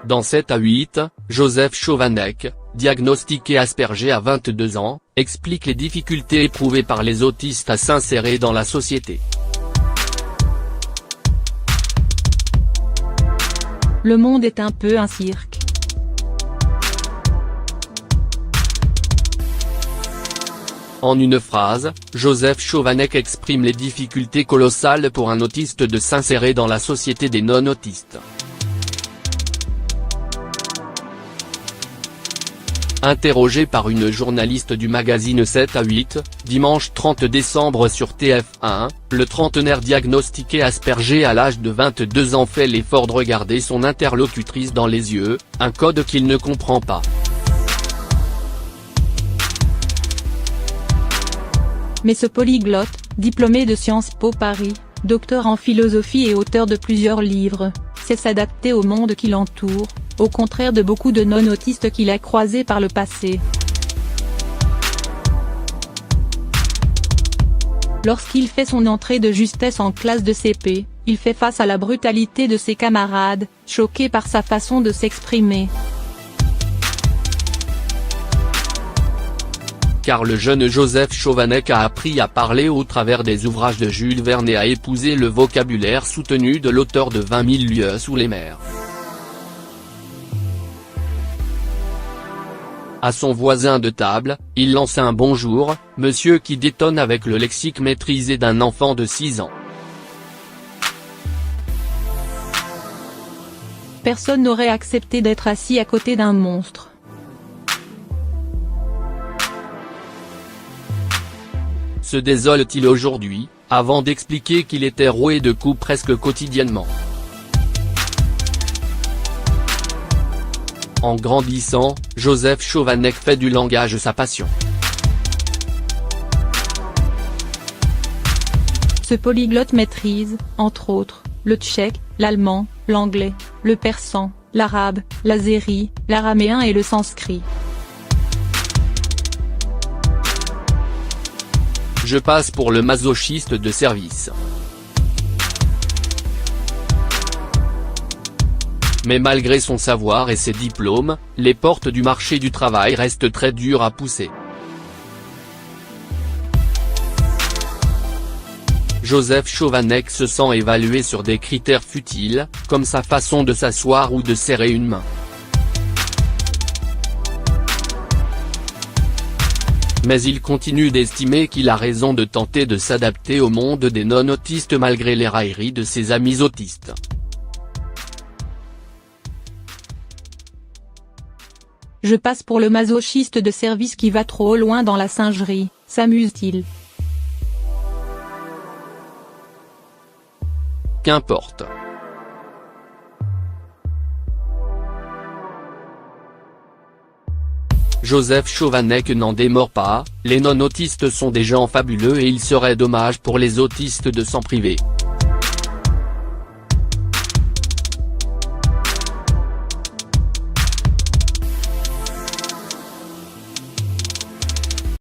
Dans 7 à 8, Joseph Chovanec, diagnostiqué Asperger à 22 ans, explique les difficultés éprouvées par les autistes à s'insérer dans la société. Le monde est un peu un cirque. En une phrase, Joseph Chovanec exprime les difficultés colossales pour un autiste de s'insérer dans la société des non-autistes. Interrogé par une journaliste du magazine 7 à 8, dimanche 30 décembre sur TF1, le trentenaire diagnostiqué Asperger à l'âge de 22 ans fait l'effort de regarder son interlocutrice dans les yeux, un code qu'il ne comprend pas. Mais ce polyglotte, diplômé de Sciences Po Paris, docteur en philosophie et auteur de plusieurs livres, sait s'adapter au monde qui l'entoure, au contraire de beaucoup de non-autistes qu'il a croisés par le passé. Lorsqu'il fait son entrée de justesse en classe de CP, il fait face à la brutalité de ses camarades, choqués par sa façon de s'exprimer. Car le jeune Joseph Chovanec a appris à parler au travers des ouvrages de Jules Verne et à épouser le vocabulaire soutenu de l'auteur de 20 000 lieues sous les mers. À son voisin de table, il lance un bonjour, monsieur qui détonne avec le lexique maîtrisé d'un enfant de 6 ans. Personne n'aurait accepté d'être assis à côté d'un monstre. Se désole-t-il aujourd'hui, avant d'expliquer qu'il était roué de coups presque quotidiennement. En grandissant, Joseph Chovanec fait du langage sa passion. Ce polyglotte maîtrise, entre autres, le tchèque, l'allemand, l'anglais, le persan, l'arabe, l'azéri, l'araméen et le sanskrit. Je passe pour le masochiste de service. Mais malgré son savoir et ses diplômes, les portes du marché du travail restent très dures à pousser. Joseph Chovanec se sent évalué sur des critères futiles, comme sa façon de s'asseoir ou de serrer une main. Mais il continue d'estimer qu'il a raison de tenter de s'adapter au monde des non-autistes malgré les railleries de ses amis autistes. Je passe pour le masochiste de service qui va trop loin dans la singerie, s'amuse-t-il. Qu'importe. Joseph Chovanec n'en démord pas, les non-autistes sont des gens fabuleux et il serait dommage pour les autistes de s'en priver.